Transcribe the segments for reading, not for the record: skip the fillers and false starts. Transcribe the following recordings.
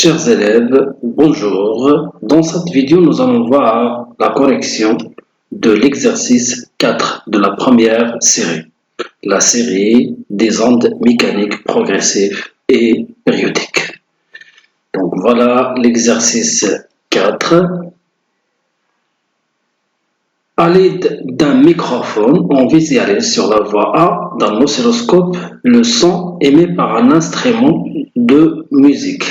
Chers élèves, bonjour. Dans cette vidéo, nous allons voir la correction de l'exercice 4 de la première série, la série des ondes mécaniques progressives et périodiques. Donc voilà l'exercice 4. À l'aide d'un microphone, on visualise sur la voie A dans l'oscilloscope le son émis par un instrument de musique.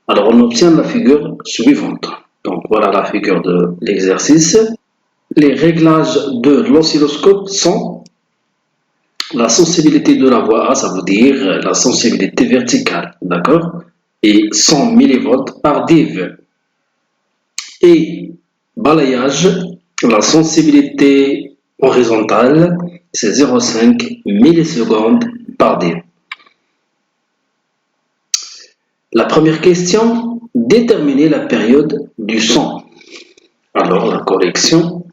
Alors, on obtient la figure suivante. Donc, voilà la figure de l'exercice. Les réglages de l'oscilloscope sont la sensibilité de la voie A, ça veut dire la sensibilité verticale, d'accord? Et 100 mV par div. Et balayage, la sensibilité horizontale, c'est 0,5 millisecondes par div. La première question, déterminer la période du son. Alors, la correction.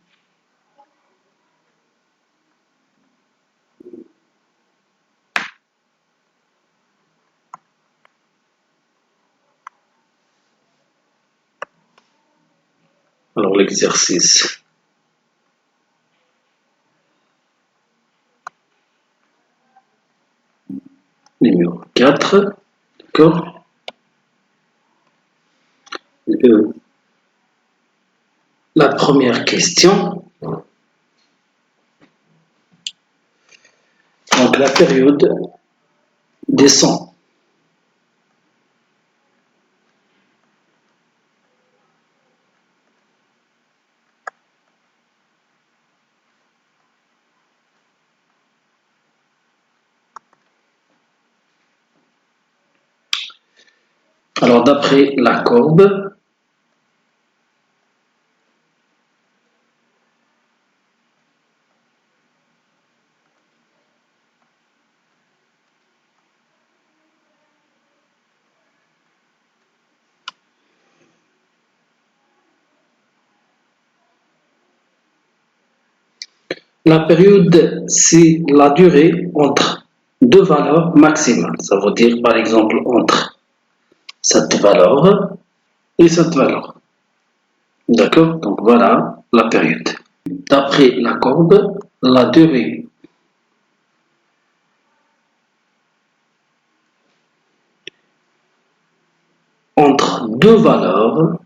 Alors, l'exercice. Numéro 4. D'accord. La première question. Donc, la période des sons. Alors, d'après la courbe, la période, c'est la durée entre deux valeurs maximales. Ça veut dire, par exemple, entre cette valeur et cette valeur. D'accord? Donc, voilà la période. D'après la courbe, la durée entre deux valeurs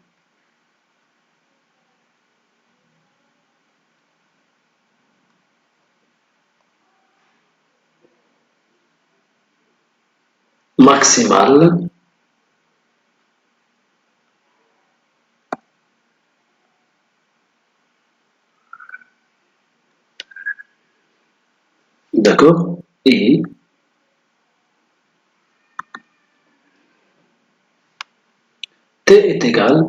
maximales d'accord, et t est égal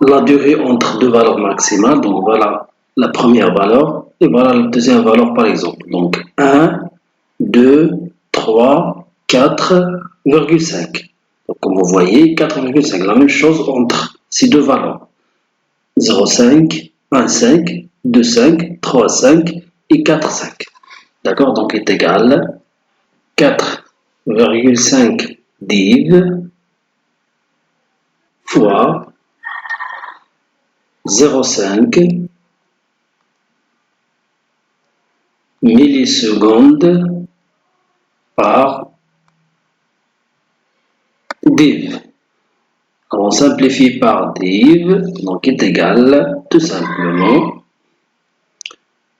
la durée entre deux valeurs maximales, donc voilà la première valeur, et voilà la deuxième valeur par exemple. Donc 1, 2, 3, 4,5. Donc comme vous voyez, 4,5, la même chose entre ces deux valeurs. 0,5, 1,5, 2,5, 3,5 et 4,5. D'accord, donc est égal 4,5 div fois 0,5 millisecondes par div. Alors on simplifie par div, donc est égal tout simplement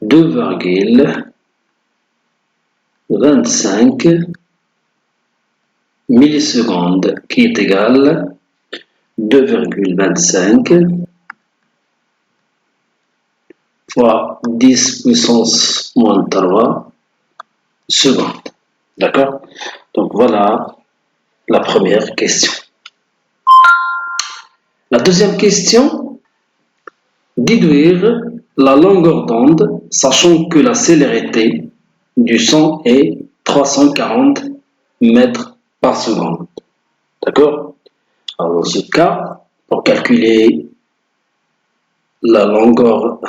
2,25 millisecondes qui est égal 2,25 fois 10 puissance moins 3 secondes. D'accord? Donc voilà la première question. La deuxième question, déduire la longueur d'onde, sachant que la célérité du son est 340 mètres par seconde. D'accord? Alors dans ce cas, pour calculer la longueur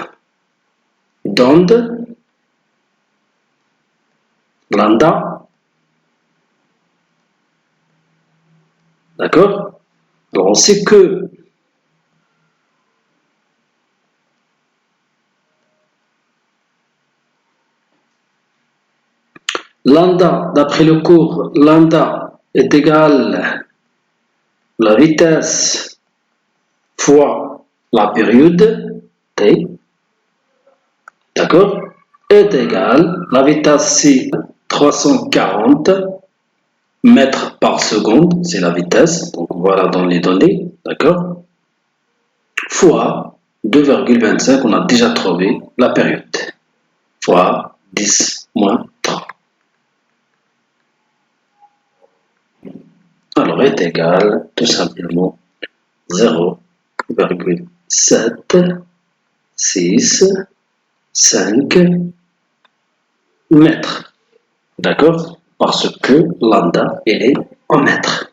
d'onde, lambda, d'accord? Alors on sait que lambda, d'après le cours, lambda est égal à la vitesse fois la période, t, d'accord, est égal, la vitesse c'est 340 mètres par seconde, c'est la vitesse, donc voilà dans les données, d'accord, fois 2,25, on a déjà trouvé la période, fois 10 moins 3. Alors est égal tout simplement 0,765 mètres. D'accord? Parce que lambda, elle est en mètres.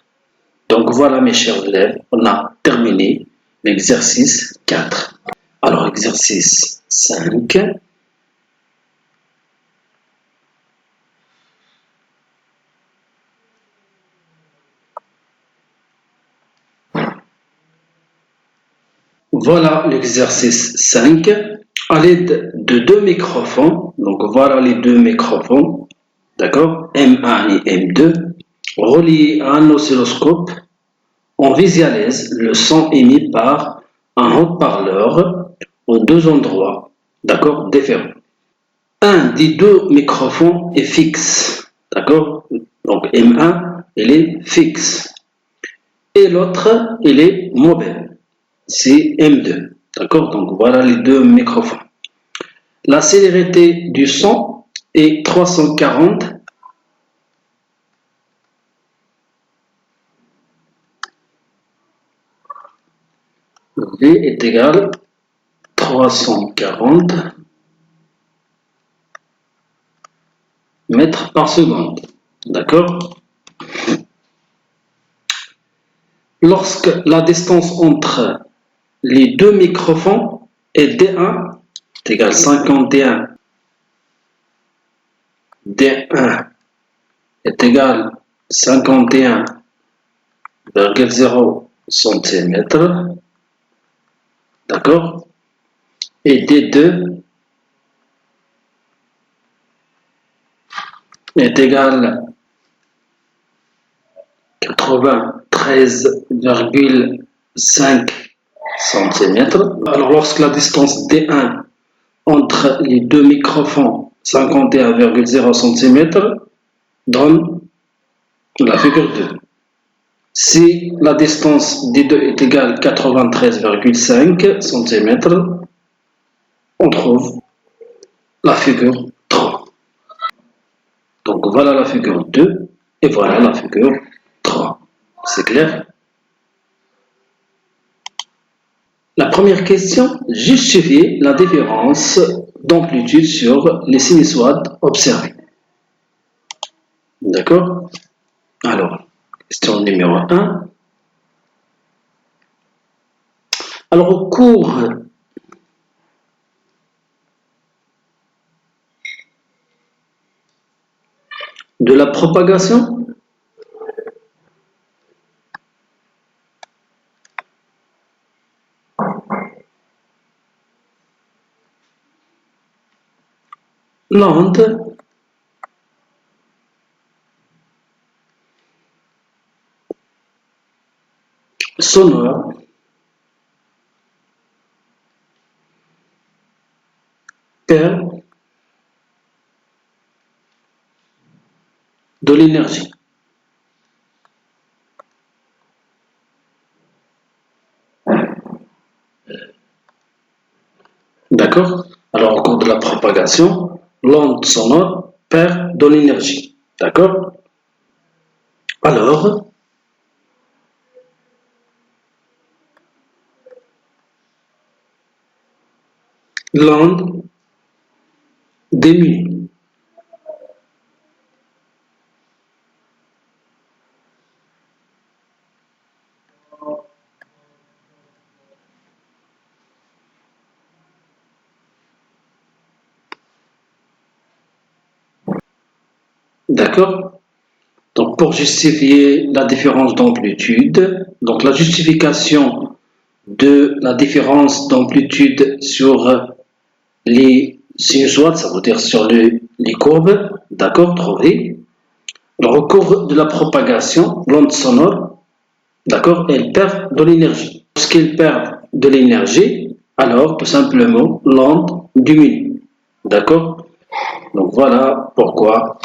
Donc voilà mes chers élèves, on a terminé l'exercice 4. Alors exercice 5. Voilà l'exercice 5. À l'aide de deux microphones, donc voilà les deux microphones, d'accord, M1 et M2, reliés à un oscilloscope, on visualise le son émis par un haut-parleur aux deux endroits, d'accord, différents. Un des deux microphones est fixe, d'accord, donc M1, il est fixe, et l'autre, il est mobile, c'est M2, d'accord, donc voilà les deux microphones. La célérité du son est 340 V est égal à 340 mètres par seconde. D'accord? Lorsque la distance entre les deux microphones est D1 est égal à 51, D1 est égal à 51,0 cm, d'accord? Et D2 est égal à 93,5 cm. Alors lorsque la distance D1 entre les deux microphones 51,0 cm donne la figure 2. Si la distance D2 est égale à 93,5 cm, on trouve la figure 3. Donc voilà la figure 2 et voilà la figure 3. C'est clair? La première question, justifier la différence d'amplitude sur les sinusoïdes observées. D'accord? Alors, question numéro 1. Alors, au cours de la propagation, l'onde sonore perd de l'énergie. D'accord? Alors, au cours de la propagation, l'onde sonore perd de l'énergie. D'accord? Alors, l'onde diminue. D'accord? Donc, pour justifier la différence d'amplitude, donc la justification de la différence d'amplitude sur les sinusoïdes, ça veut dire sur les courbes, d'accord, trouvées. Le recours de la propagation, l'onde sonore, d'accord, elle perd de l'énergie. Lorsqu'elle perd de l'énergie, alors tout simplement l'onde diminue, d'accord. Donc voilà pourquoi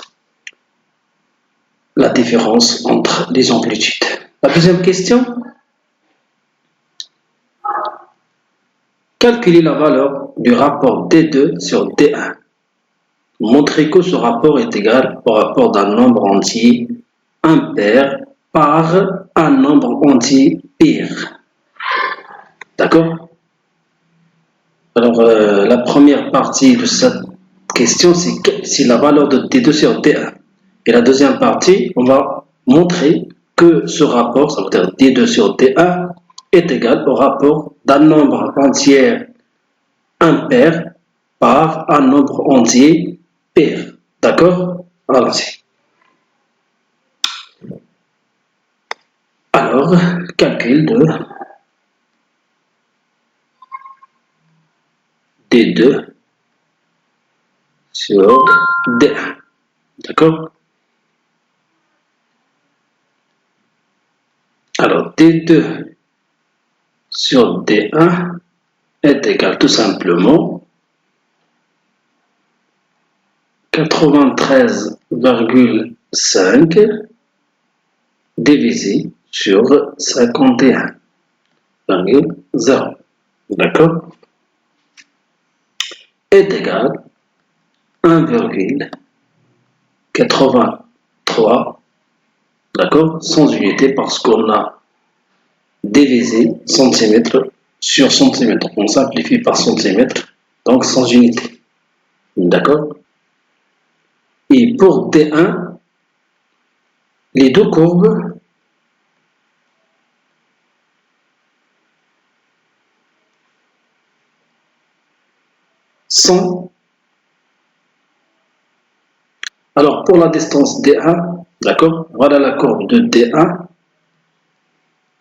la différence entre les amplitudes. La deuxième question, calculer la valeur du rapport D2 sur D1. Montrez que ce rapport est égal au rapport d'un nombre entier impair par un nombre entier pair. D'accord? Alors, la première partie de cette question, c'est la valeur de D2 sur D1. Et la deuxième partie, on va montrer que ce rapport, ça veut dire D2 sur D1, est égal au rapport d'un nombre entier impair par un nombre entier pair. D'accord? Allons-y. Alors, calcul de D2 sur D1. D'accord? Alors, D2 sur D1 est égal tout simplement 93,5 divisé sur 51,0. D'accord? Est égal à 1,83. D'accord? Sans unité parce qu'on a divisé centimètre sur centimètre. On simplifie par centimètre, donc sans unité. D'accord? Et pour D1, les deux courbes sont... Alors, pour la distance D1, d'accord? Voilà la courbe de D1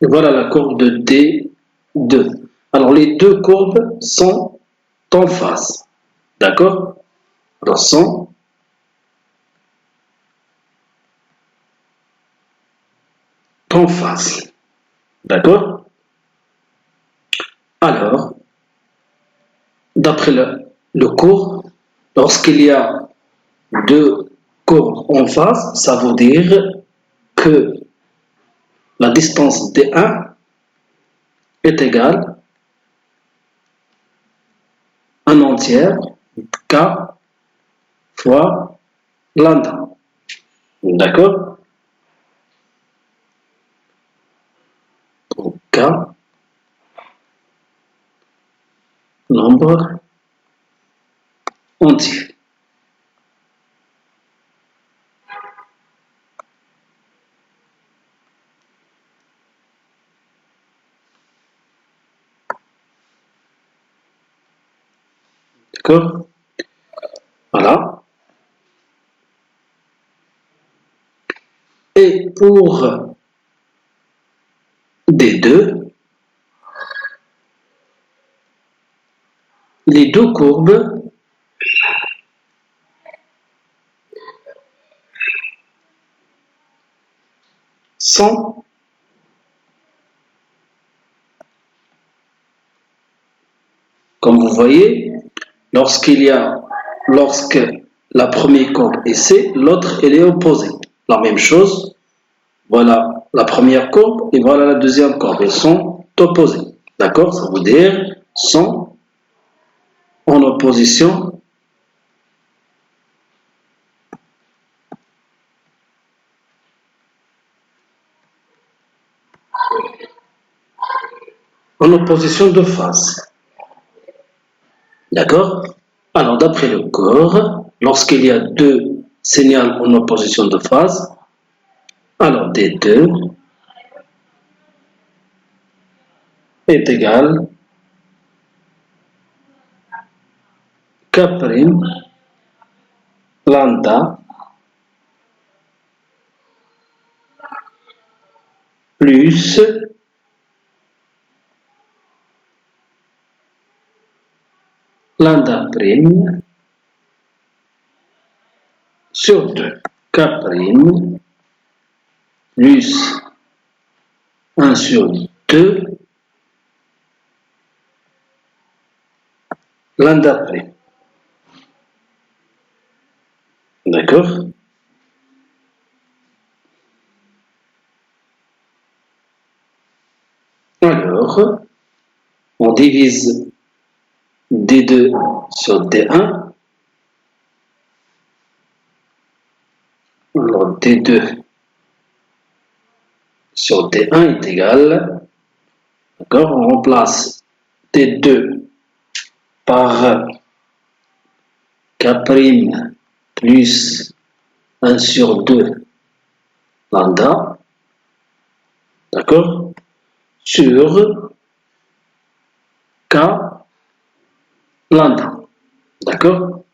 et voilà la courbe de D2. Alors, les deux courbes sont en face, d'accord? Alors, sont en face, d'accord? Alors, d'après le cours, lorsqu'il y a deux courbes en face, ça veut dire que la distance D1 est égale à 1 entière K fois lambda. D'accord? Pour K, nombre entier. D'accord? Voilà. Et pour D2, les deux courbes sont comme vous voyez, lorsque la première courbe est C, l'autre elle est opposée. La même chose, voilà la première courbe et voilà la deuxième courbe. Elles sont opposées. D'accord? Ça veut dire sont en opposition de phase. D'accord? Alors, d'après le corps, lorsqu'il y a deux signaux en opposition de phase, alors D2 est égal K' lambda plus lambda prime sur 2. K prime plus 1 sur 2 lambda prime. D'accord? Alors, on divise D2 sur D1. Alors, D2 sur D1 est égal. D'accord? On remplace D2 par K' plus 1 sur 2 lambda. D'accord? Sur K lambda. D'accord?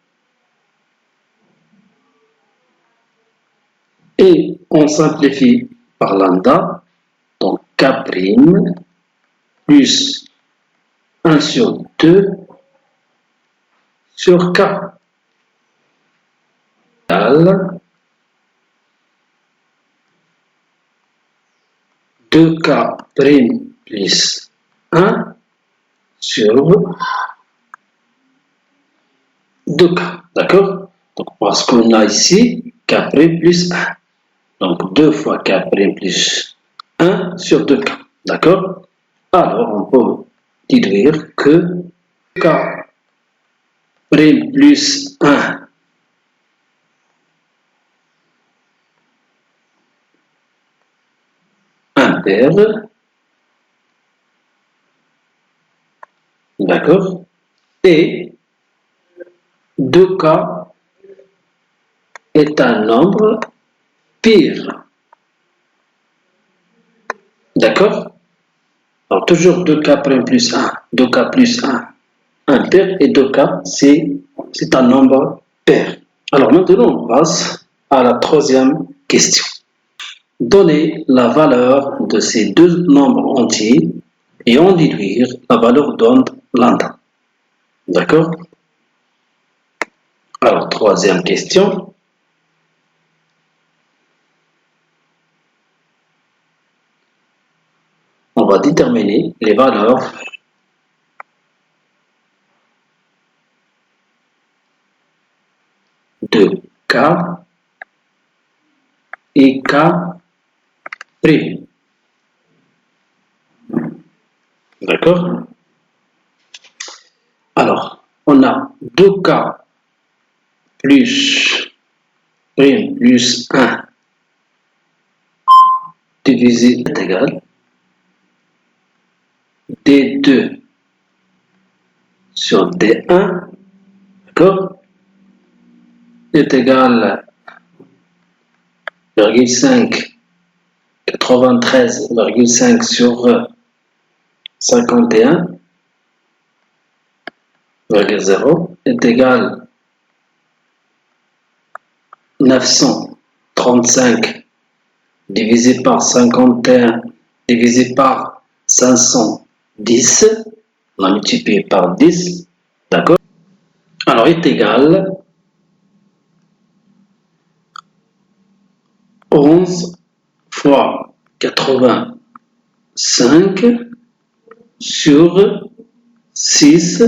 Et on simplifie par lambda. Donc K' plus 1 sur 2 sur K égale 2K' plus 1 sur 2K. D'accord? Donc parce qu'on a ici K' plus 1. Donc 2 fois K' plus 1 sur 2K. D'accord? Alors on peut déduire que K' plus 1 impair, d'accord, et 2K est un nombre pire, d'accord. Alors toujours 2K plus 1, 2K plus 1 impair et 2K c'est un nombre pair. Alors maintenant on passe à la troisième question. Donner la valeur de ces deux nombres entiers et en déduire la valeur d'onde lambda. D'accord? Alors, troisième question. On va déterminer les valeurs de K et K prime. D'accord? Alors, on a 2K plus prime plus 1 divisé est égal D2 sur D1, d'accord, est égal 0,5, 93,5 sur 51,0 est égal 935 divisé par 51 divisé par 510, on a multiplié par 10, d'accord? Alors est égal 11 fois 85 sur 6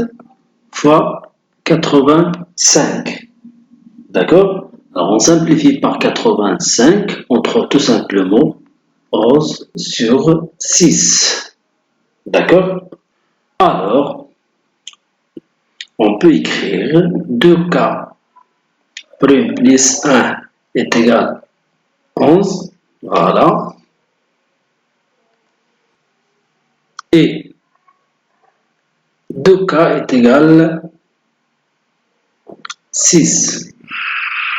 fois 85. D'accord? Alors on simplifie par 85, on trouve tout simplement 11 sur 6. D'accord? Alors, on peut écrire 2K plus 1 est égal 11. Voilà. Et 2K est égal 6.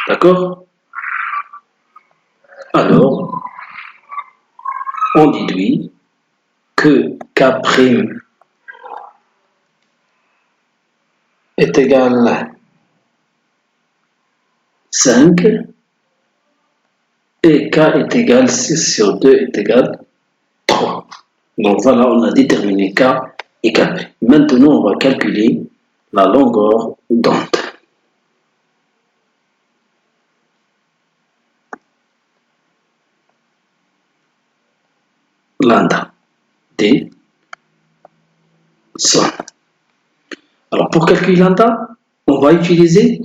D'accord? Alors, on déduit que K' est égal 5 et K est égal 6 sur 2 est égal 3. Donc voilà, on a déterminé K égale P. Maintenant, on va calculer la longueur d'onde. Lambda D son. Alors pour calculer lambda, on va utiliser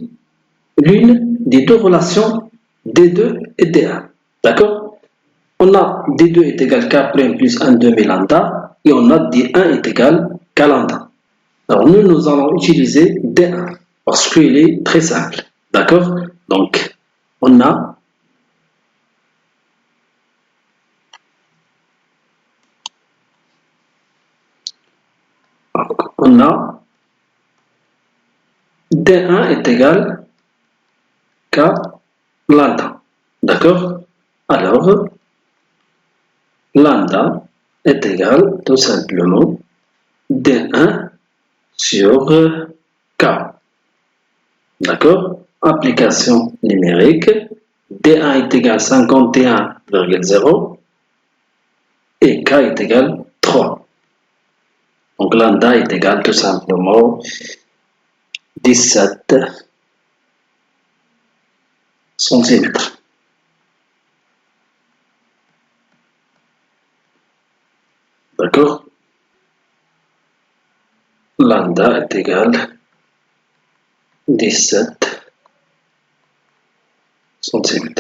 l'une des deux relations D2 et D1. D'accord? On a D2 est égal K' plus 1 demi lambda et on a D1 est égal K lambda. Alors nous allons utiliser D1 parce qu'il est très simple. D'accord? Donc on a D1 est égal K lambda. D'accord? Alors lambda est égal tout simplement D1 sur K. D'accord? Application numérique. D1 est égal à 51,0 et K est égal 3. Donc lambda est égal tout simplement 17 cm. D'accord? Lambda est égal 17 cm.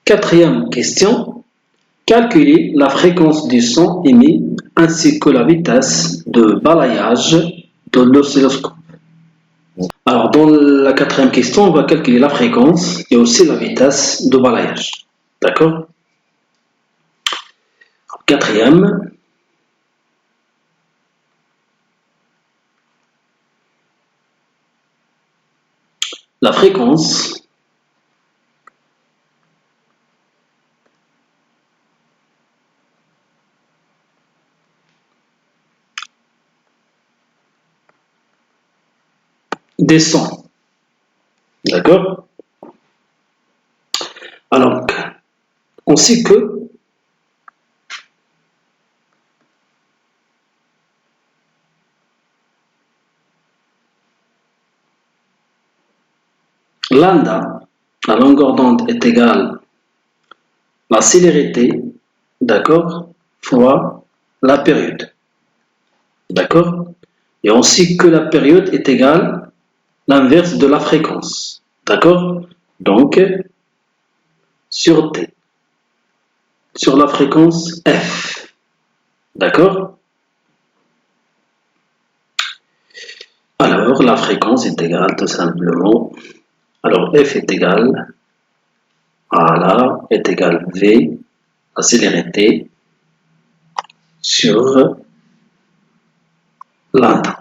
Quatrième question. Calculer la fréquence du son émis ainsi que la vitesse de balayage de l'oscilloscope. Alors, dans la quatrième question, on va calculer la fréquence et aussi la vitesse de balayage. D'accord? Quatrième, la fréquence des sons. D'accord? Alors, on sait que lambda, la longueur d'onde est égale à la célérité, d'accord, fois la période. D'accord? Et on sait que la période est égale à l'inverse de la fréquence. D'accord? Donc, sur T, sur la fréquence F. D'accord? Alors, la fréquence est égale tout simplement. Alors, F est égal à la est égal V, la célérité, sur lambda.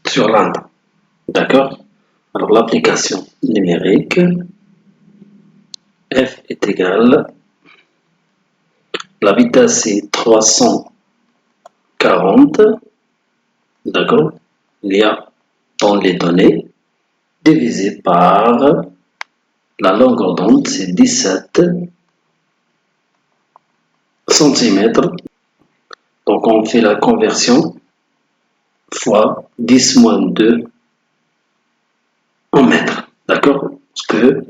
Sur lambda. D'accord? Alors, l'application numérique, F est égal, la vitesse est 340, d'accord? Il y a dans les données, divisé par la longueur d'onde, c'est 17 cm. Donc, on fait la conversion fois 10 moins 2 en mètres. D'accord? Parce que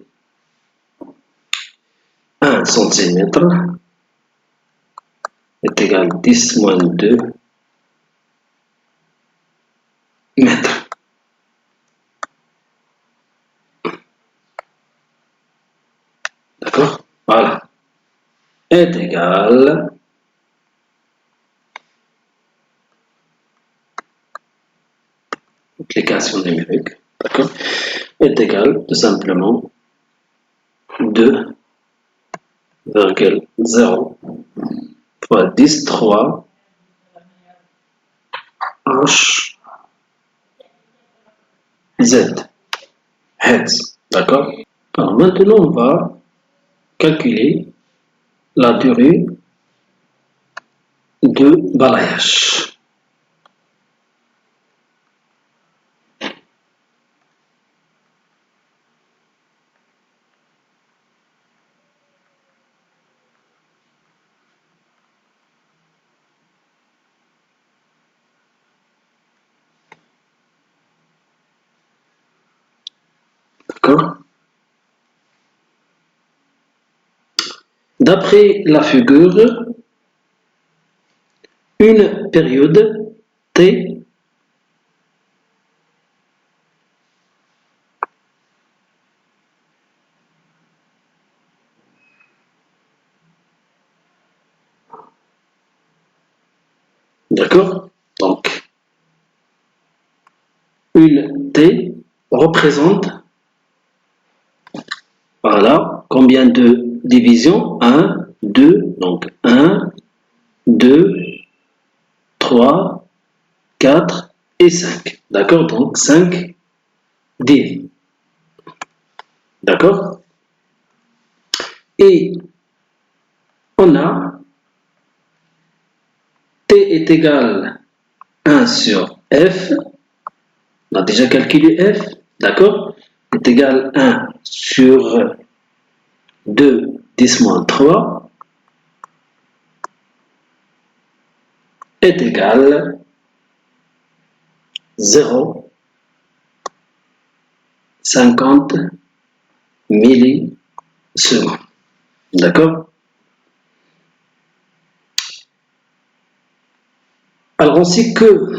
1 cm est égal à 10 moins 2 mètres. D'accord? Voilà. Est égal application numérique. D'accord? Est égal tout simplement 2,0 fois 10 3 H Z. Hertz. D'accord? Alors maintenant, on va calculer la durée de balayage. D'accord? D'après la figure, une période T d'accord? Donc, une T représente, voilà, combien de divisions? 1, 2, donc 1, 2, 3, 4 et 5. D'accord? Donc 5 div. D'accord? Et on a T est égal à 1 sur F. On a déjà calculé F. D'accord? Est égal à 1 sur 2 10 moins 3 est égal à 0,50 millisecondes. D'accord? Alors on sait que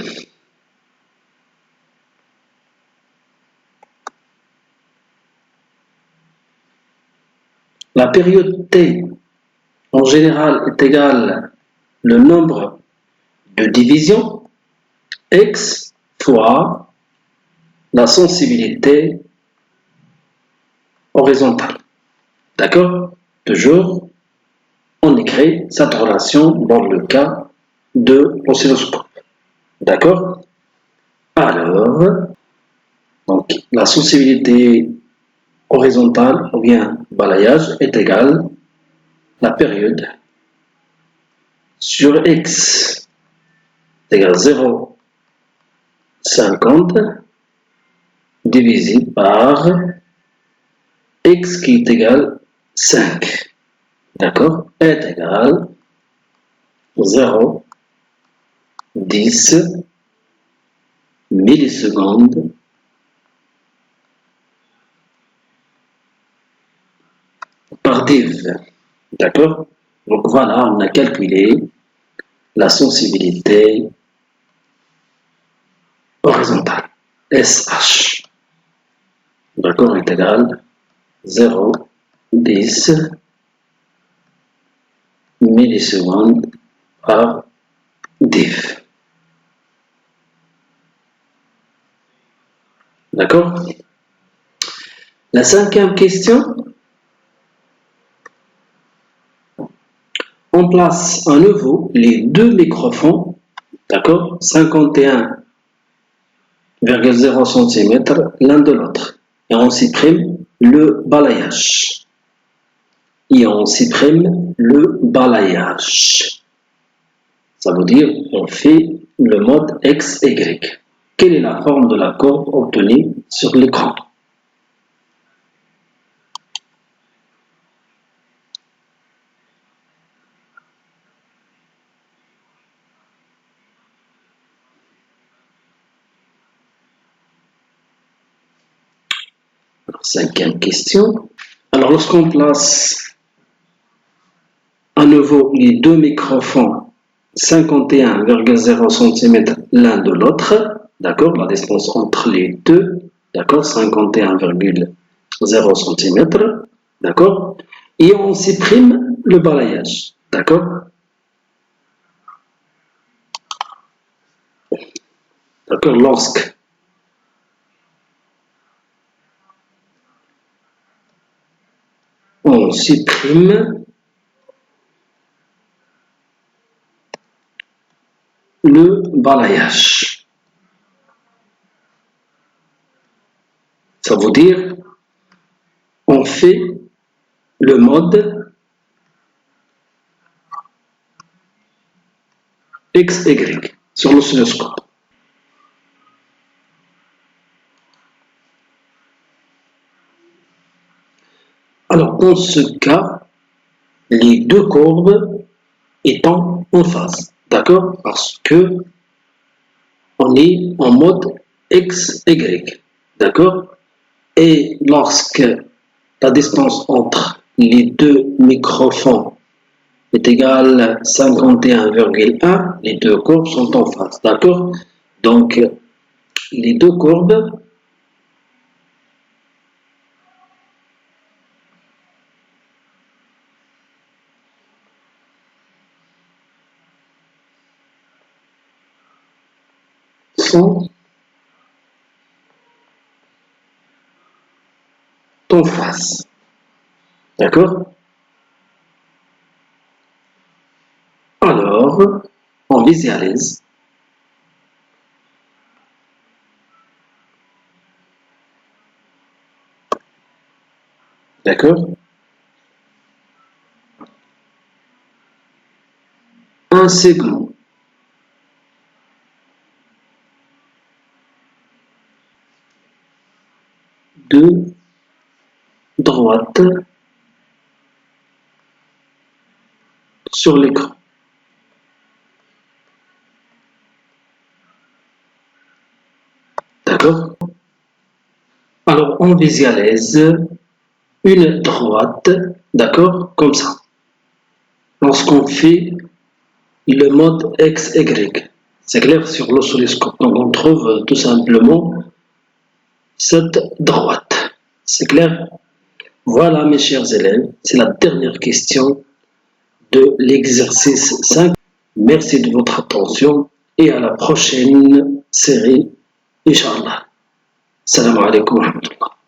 la période T en général est égale le nombre de divisions x fois la sensibilité horizontale. D'accord? Toujours, on écrit cette relation dans le cas de l'oscilloscope. D'accord? Alors, donc, la sensibilité horizontale ou bien balayage est égale à la période sur x est égal à 0,50 divisé par x qui est égal à 5. D'accord? Est égal à 0,10 millisecondes par div. D'accord? Donc voilà, on a calculé la sensibilité horizontale. SH. D'accord? Est égal à 0,10 millisecondes par div. D'accord? La cinquième question, on place à nouveau les deux microphones, d'accord? 51,0 cm l'un de l'autre. Et on supprime le balayage. Et on supprime le balayage. Ça veut dire on fait le mode XY. Quelle est la forme de la courbe obtenue sur l'écran? Alors, cinquième question. Alors lorsqu'on place à nouveau les deux microphones 51,0 cm l'un de l'autre, d'accord, la distance entre les deux, d'accord, 51,0 cm, d'accord, et on supprime le balayage, d'accord, d'accord, lorsque on supprime le balayage. Ça veut dire on fait le mode X, Y sur l'oscilloscope. Alors, dans ce cas, les deux courbes étant en phase, d'accord? Parce que on est en mode XY, d'accord? Et lorsque la distance entre les deux microphones est égale à 51,1, les deux courbes sont en phase, d'accord? Donc, les deux courbes sont en face. D'accord? Alors, on visualise. D'accord? Un segment de droite sur l'écran. D'accord? Alors, on visualise une droite, d'accord? Comme ça. Lorsqu'on fait le mode XY, c'est clair sur l'oscilloscope. Donc, on trouve tout simplement cette droite. C'est clair? Voilà, mes chers élèves, c'est la dernière question de l'exercice 5. Merci de votre attention et à la prochaine série, Inch'Allah. Salam alaikum wa rahmatullah.